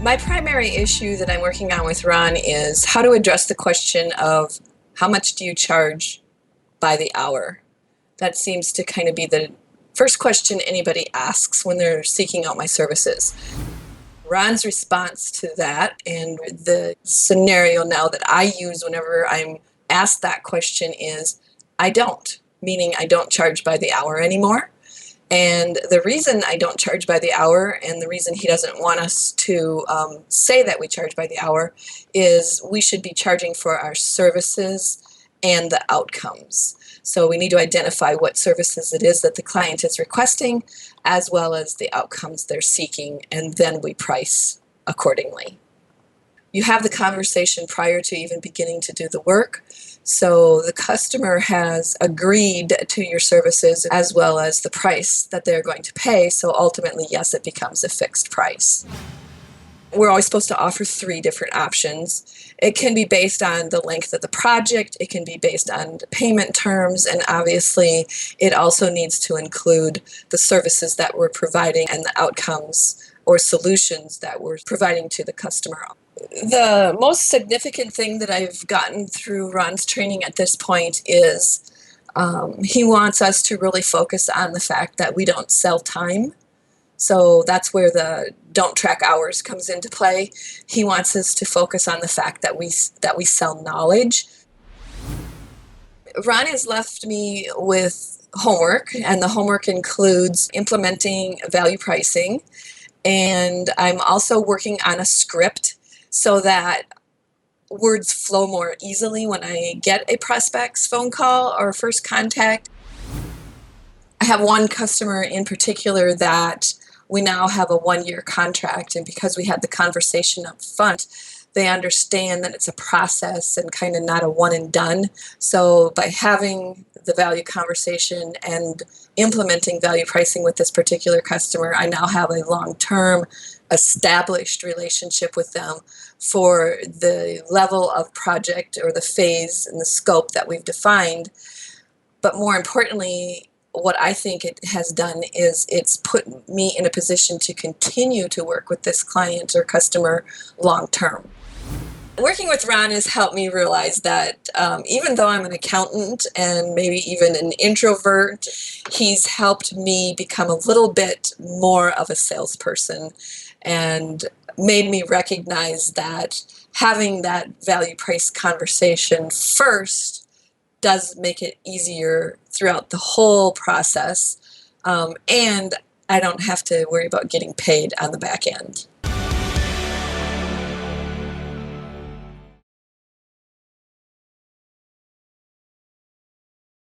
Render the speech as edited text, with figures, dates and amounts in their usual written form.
My primary issue that I'm working on with Ron is how to address the question of how much do you charge by the hour? That seems to kind of be the first question anybody asks when they're seeking out my services. Ron's response to that, and the scenario now that I use whenever I'm asked that question, is I don't, meaning I don't charge by the hour anymore. And the reason I don't charge by the hour, and the reason he doesn't want us to say that we charge by the hour, is we should be charging for our services and the outcomes. So we need to identify what services it is that the client is requesting, as well as the outcomes they're seeking, and then we price accordingly. You have the conversation prior to even beginning to do the work. So the customer has agreed to your services as well as the price that they're going to pay. So ultimately, yes, it becomes a fixed price. We're always supposed to offer 3 different options. It can be based on the length of the project, it can be based on payment terms, and obviously it also needs to include the services that we're providing and the outcomes or solutions that we're providing to the customer. The most significant thing that I've gotten through Ron's training at this point is he wants us to really focus on the fact that we don't sell time. So that's where the don't track hours comes into play. He wants us to focus on the fact that we sell knowledge. Ron has left me with homework, and the homework includes implementing value pricing. And I'm also working on a script so that words flow more easily when I get a prospect's phone call or first contact. I have one customer in particular that we now have a 1-year contract, and because we had the conversation up front, they understand that it's a process and kind of not a one and done. So by having the value conversation and implementing value pricing with this particular customer, I now have a long-term established relationship with them for the level of project or the phase and the scope that we've defined. But more importantly, what I think it has done is it's put me in a position to continue to work with this client or customer long term. Working with Ron has helped me realize that even though I'm an accountant and maybe even an introvert, he's helped me become a little bit more of a salesperson and made me recognize that having that value price conversation first does make it easier throughout the whole process, and I don't have to worry about getting paid on the back end.